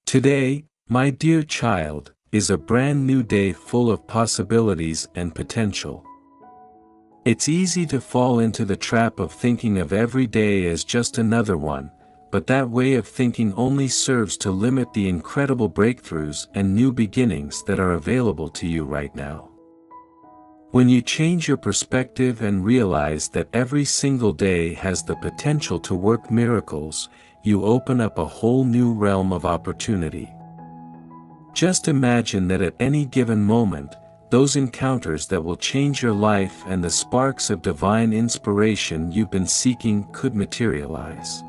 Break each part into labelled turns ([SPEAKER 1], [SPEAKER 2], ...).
[SPEAKER 1] Today, my dear child, is a brand new day full of possibilities and potential. It's easy to fall into the trap of thinking of every day as just another one, but that way of thinking only serves to limit the incredible breakthroughs and new beginnings that are available to you right now. When you change your perspective and realize that every single day has the potential to work miracles, you open up a whole new realm of opportunity. Just imagine that at any given moment, those encounters that will change your life and the sparks of divine inspiration you've been seeking could materialize.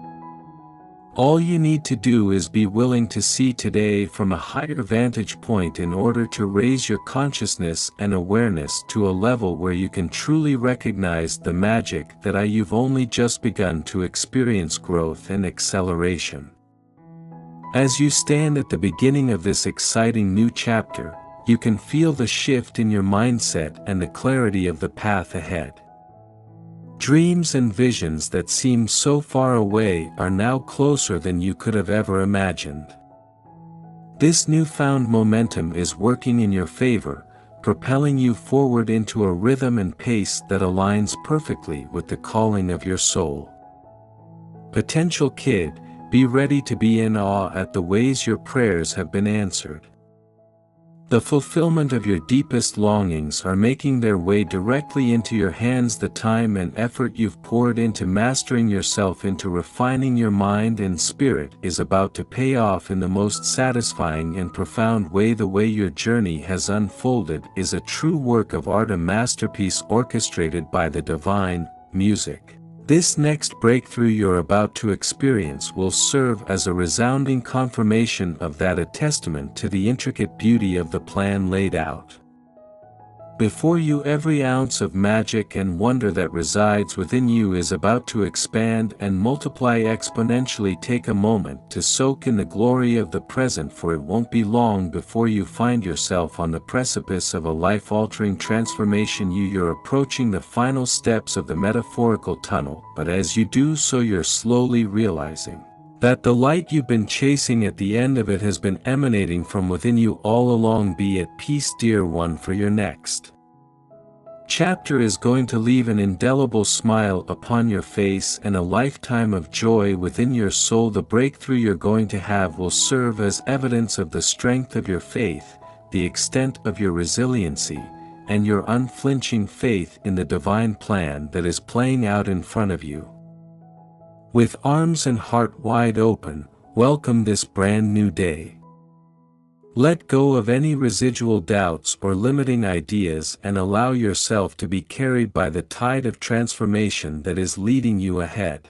[SPEAKER 1] All you need to do is be willing to see today from a higher vantage point in order to raise your consciousness and awareness to a level where you can truly recognize the magic that you've only just begun to experience growth and acceleration. As you stand at the beginning of this exciting new chapter, you can feel the shift in your mindset and the clarity of the path ahead. Dreams and visions that seemed so far away are now closer than you could have ever imagined. This newfound momentum is working in your favor, propelling you forward into a rhythm and pace that aligns perfectly with the calling of your soul. Potential kid, be ready to be in awe at the ways your prayers have been answered. The fulfillment of your deepest longings are making their way directly into your hands. The time and effort you've poured into mastering yourself, into refining your mind and spirit, is about to pay off in the most satisfying and profound way. The way your journey has unfolded is a true work of art, a masterpiece orchestrated by the divine music. This next breakthrough you're about to experience will serve as a resounding confirmation of that, a testament to the intricate beauty of the plan laid out before you. Every ounce of magic and wonder that resides within you is about to expand and multiply exponentially. Take a moment to soak in the glory of the present, for it won't be long before you find yourself on the precipice of a life-altering transformation. You're approaching the final steps of the metaphorical tunnel, but as you do so, you're slowly realizing that the light you've been chasing at the end of it has been emanating from within you all along. Be at peace, dear one, for your next chapter is going to leave an indelible smile upon your face and a lifetime of joy within your soul. The breakthrough you're going to have will serve as evidence of the strength of your faith, the extent of your resiliency, and your unflinching faith in the divine plan that is playing out in front of you. With arms and heart wide open, welcome this brand new day. Let go of any residual doubts or limiting ideas and allow yourself to be carried by the tide of transformation that is leading you ahead.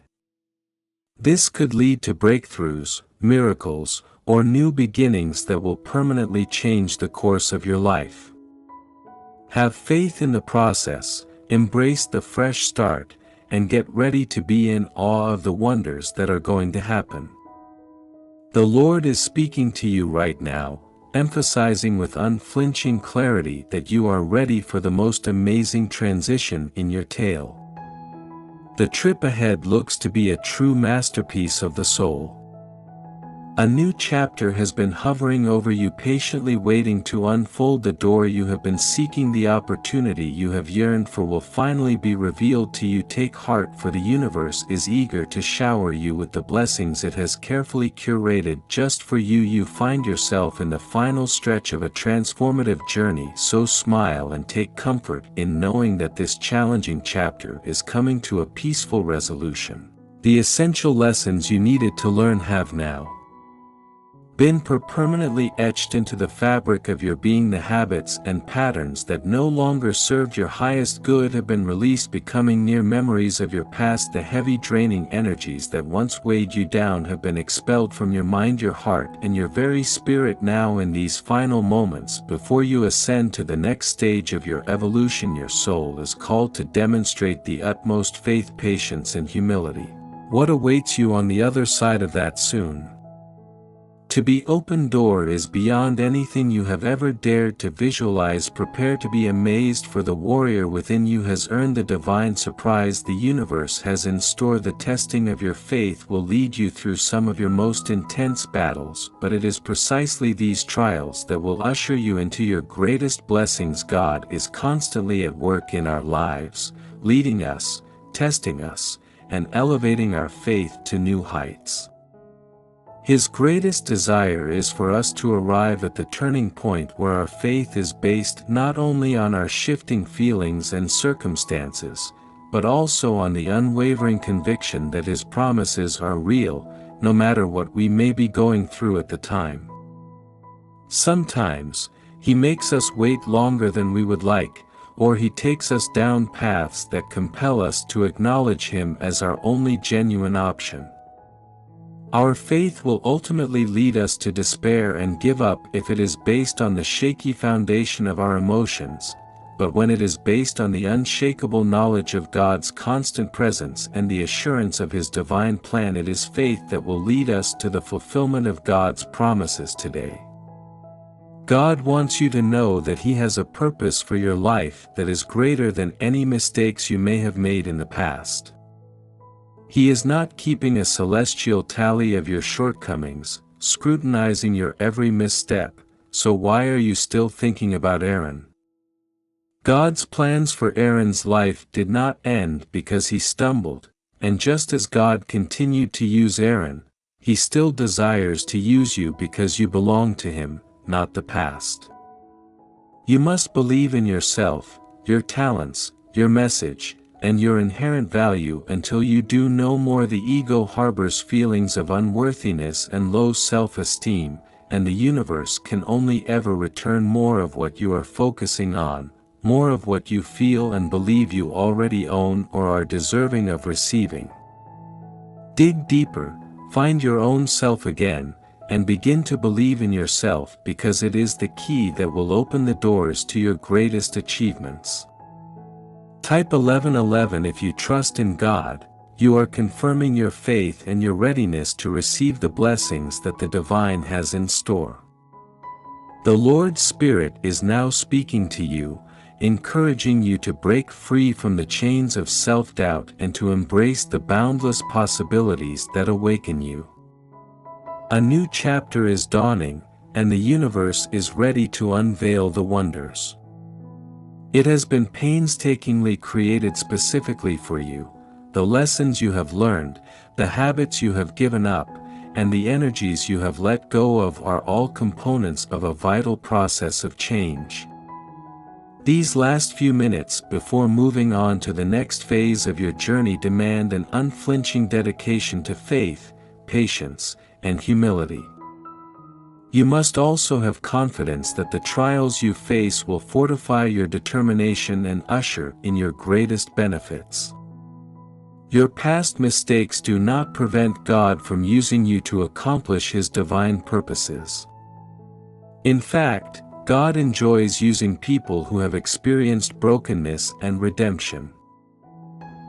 [SPEAKER 1] This could lead to breakthroughs, miracles, or new beginnings that will permanently change the course of your life. Have faith in the process, embrace the fresh start, and get ready to be in awe of the wonders that are going to happen. The Lord is speaking to you right now, emphasizing with unflinching clarity that you are ready for the most amazing transition in your tale. The trip ahead looks to be a true masterpiece of the soul. A new chapter has been hovering over you, patiently waiting to unfold. The door you have been seeking, the opportunity you have yearned for, will finally be revealed to you. Take heart, for the universe is eager to shower you with the blessings it has carefully curated just for you. You find yourself in the final stretch of a transformative journey, so smile and take comfort in knowing that this challenging chapter is coming to a peaceful resolution. The essential lessons you needed to learn have now been permanently etched into the fabric of your being. The habits and patterns that no longer served your highest good have been released, becoming mere memories of your past. The heavy, draining energies that once weighed you down have been expelled from your mind, your heart, and your very spirit. Now, in these final moments before you ascend to the next stage of your evolution, your soul is called to demonstrate the utmost faith, patience, and humility. What awaits you on the other side of that soon? To be open door is beyond anything you have ever dared to visualize. Prepare to be amazed, for the warrior within you has earned the divine surprise the universe has in store. The testing of your faith will lead you through some of your most intense battles, but it is precisely these trials that will usher you into your greatest blessings. God is constantly at work in our lives, leading us, testing us, and elevating our faith to new heights. His greatest desire is for us to arrive at the turning point where our faith is based not only on our shifting feelings and circumstances, but also on the unwavering conviction that His promises are real, no matter what we may be going through at the time. Sometimes, He makes us wait longer than we would like, or He takes us down paths that compel us to acknowledge Him as our only genuine option. Our faith will ultimately lead us to despair and give up if it is based on the shaky foundation of our emotions, but when it is based on the unshakable knowledge of God's constant presence and the assurance of His divine plan, it is faith that will lead us to the fulfillment of God's promises today. God wants you to know that He has a purpose for your life that is greater than any mistakes you may have made in the past. He is not keeping a celestial tally of your shortcomings, scrutinizing your every misstep, so why are you still thinking about Aaron? God's plans for Aaron's life did not end because he stumbled, and just as God continued to use Aaron, He still desires to use you because you belong to Him, not the past. You must believe in yourself, your talents, your message, and your inherent value. Until you do no more, the ego harbors feelings of unworthiness and low self-esteem, and the universe can only ever return more of what you are focusing on, more of what you feel and believe you already own or are deserving of receiving. Dig deeper, find your own self again, and begin to believe in yourself, because it is the key that will open the doors to your greatest achievements. Type 1111 if you trust in God. You are confirming your faith and your readiness to receive the blessings that the divine has in store. The Lord's Spirit is now speaking to you, encouraging you to break free from the chains of self-doubt and to embrace the boundless possibilities that awaken you. A new chapter is dawning, and the universe is ready to unveil the wonders. It has been painstakingly created specifically for you. The lessons you have learned, the habits you have given up, and the energies you have let go of are all components of a vital process of change. These last few minutes before moving on to the next phase of your journey demand an unflinching dedication to faith, patience, and humility. You must also have confidence that the trials you face will fortify your determination and usher in your greatest benefits. Your past mistakes do not prevent God from using you to accomplish His divine purposes. In fact, God enjoys using people who have experienced brokenness and redemption.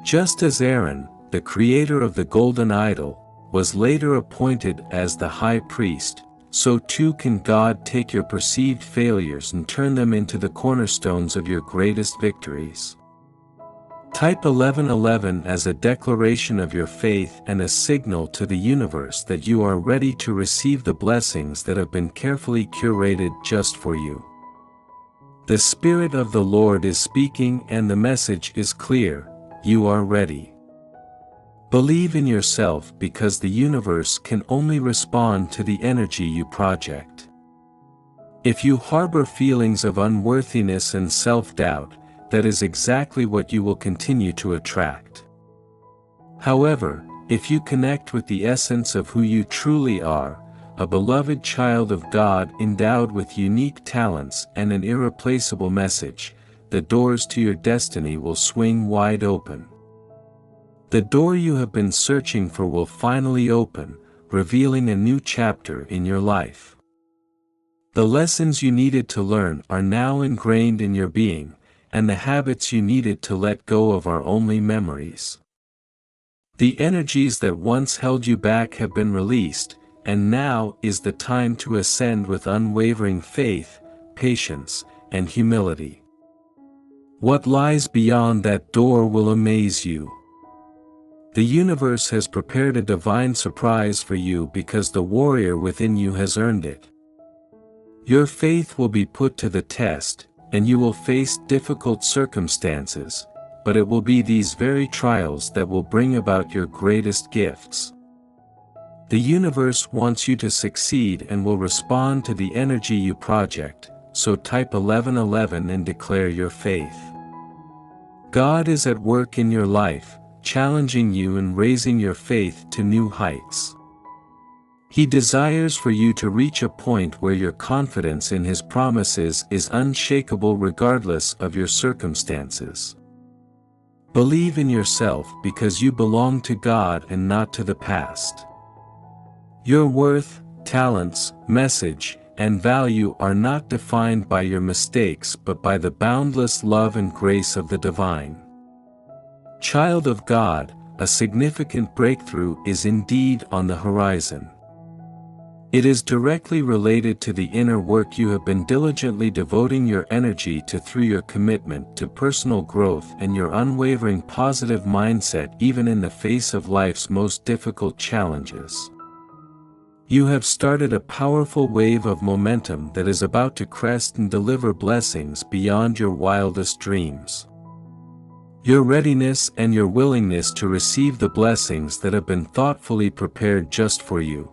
[SPEAKER 1] Just as Aaron, the creator of the golden idol, was later appointed as the high priest, so too can God take your perceived failures and turn them into the cornerstones of your greatest victories. Type 1111 as a declaration of your faith and a signal to the universe that you are ready to receive the blessings that have been carefully curated just for you. The Spirit of the Lord is speaking and the message is clear: you are ready. Believe in yourself, because the universe can only respond to the energy you project. If you harbor feelings of unworthiness and self-doubt, that is exactly what you will continue to attract. However, if you connect with the essence of who you truly are, a beloved child of God endowed with unique talents and an irreplaceable message, the doors to your destiny will swing wide open. The door you have been searching for will finally open, revealing a new chapter in your life. The lessons you needed to learn are now ingrained in your being, and the habits you needed to let go of are only memories. The energies that once held you back have been released, and now is the time to ascend with unwavering faith, patience, and humility. What lies beyond that door will amaze you. The universe has prepared a divine surprise for you because the warrior within you has earned it. Your faith will be put to the test, and you will face difficult circumstances, but it will be these very trials that will bring about your greatest gifts. The universe wants you to succeed and will respond to the energy you project, so type 1111 and declare your faith. God is at work in your life, challenging you and raising your faith to new heights. He desires for you to reach a point where your confidence in His promises is unshakable regardless of your circumstances. Believe in yourself because you belong to God and not to the past. Your worth, talents, message, and value are not defined by your mistakes but by the boundless love and grace of the divine. Child of God, a significant breakthrough is indeed on the horizon. It is directly related to the inner work you have been diligently devoting your energy to through your commitment to personal growth and your unwavering positive mindset even in the face of life's most difficult challenges. You have started a powerful wave of momentum that is about to crest and deliver blessings beyond your wildest dreams. Your readiness and your willingness to receive the blessings that have been thoughtfully prepared just for you.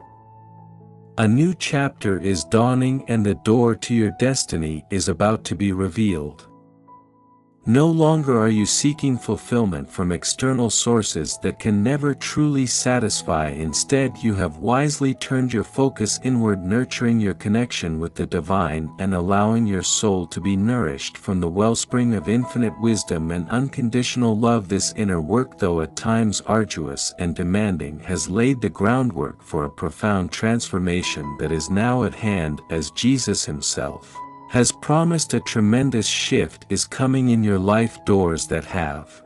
[SPEAKER 1] A new chapter is dawning and the door to your destiny is about to be revealed. No longer are you seeking fulfillment from external sources that can never truly satisfy. Instead, you have wisely turned your focus inward, nurturing your connection with the divine and allowing your soul to be nourished from the wellspring of infinite wisdom and unconditional love. This inner work, though at times arduous and demanding, has laid the groundwork for a profound transformation that is now at hand, as Jesus Himself has promised. A tremendous shift is coming in your life. Doors that have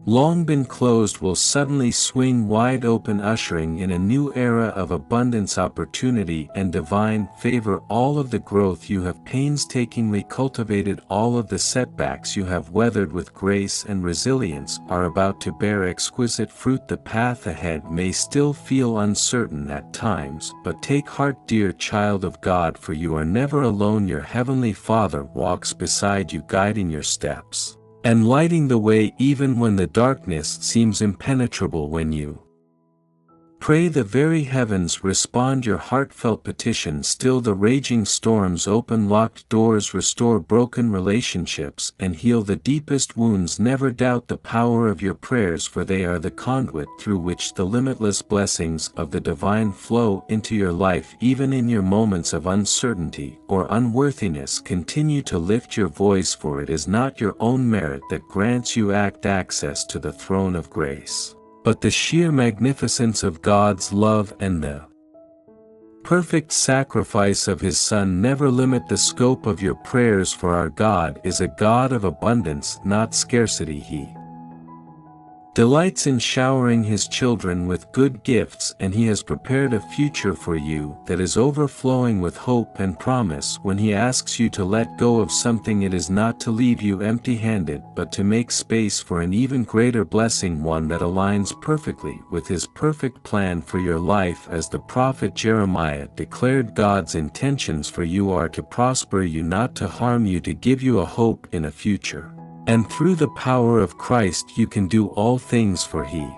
[SPEAKER 1] long been closed will suddenly swing wide open, ushering in a new era of abundance, opportunity, and divine favor. All of the growth you have painstakingly cultivated, all of the setbacks you have weathered with grace and resilience, are about to bear exquisite fruit. The path ahead may still feel uncertain at times, but take heart, dear child of God, for you are never alone. Your Heavenly Father walks beside you, guiding your steps and lighting the way even when the darkness seems impenetrable. When you pray, the very heavens respond. Your heartfelt petitions still the raging storms, open locked doors, restore broken relationships, and heal the deepest wounds. Never doubt the power of your prayers, for they are the conduit through which the limitless blessings of the divine flow into your life. Even in your moments of uncertainty or unworthiness, continue to lift your voice, for it is not your own merit that grants you access to the throne of grace, but the sheer magnificence of God's love and the perfect sacrifice of His Son. Never limit the scope of your prayers, for our God is a God of abundance, not scarcity. He delights in showering His children with good gifts, and He has prepared a future for you that is overflowing with hope and promise. When He asks you to let go of something, it is not to leave you empty-handed, but to make space for an even greater blessing, one that aligns perfectly with His perfect plan for your life. As the prophet Jeremiah declared, God's intentions for you are to prosper you, not to harm you, to give you a hope in a future. And through the power of Christ you can do all things, for He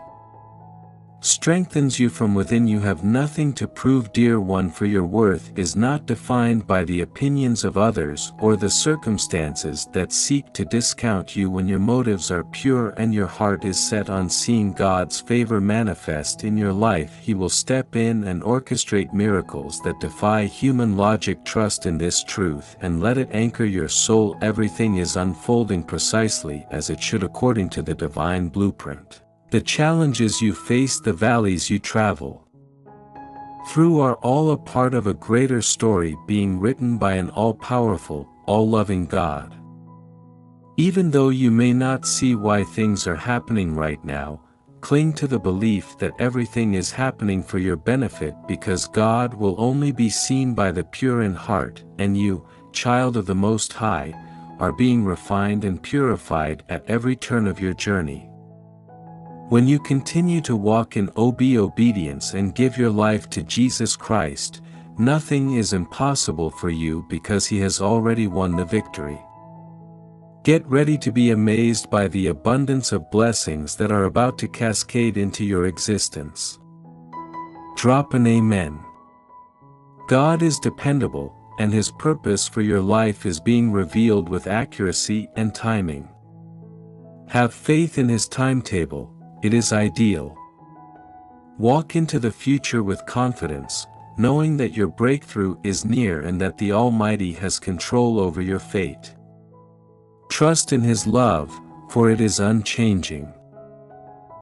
[SPEAKER 1] strengthens you from within. You have nothing to prove, dear one, for your worth is not defined by the opinions of others or the circumstances that seek to discount you. When your motives are pure and your heart is set on seeing God's favor manifest in your life, He will step in and orchestrate miracles that defy human logic. Trust in this truth and let it anchor your soul. Everything is unfolding precisely as it should, according to the divine blueprint. The challenges you face, the valleys you travel through, are all a part of a greater story being written by an all-powerful, all-loving God. Even though you may not see why things are happening right now, Cling to the belief that everything is happening for your benefit because God will only be seen by the pure in heart, and you, child of the Most High, are being refined and purified at every turn of your journey. When you continue to walk in obedience and give your life to Jesus Christ, nothing is impossible for you because He has already won the victory. Get ready to be amazed by the abundance of blessings that are about to cascade into your existence. Drop an amen. God is dependable, and His purpose for your life is being revealed with accuracy and timing. Have faith in His timetable, it is ideal. Walk into the future with confidence, knowing that your breakthrough is near and that the Almighty has control over your fate. Trust in His love, for it is unchanging.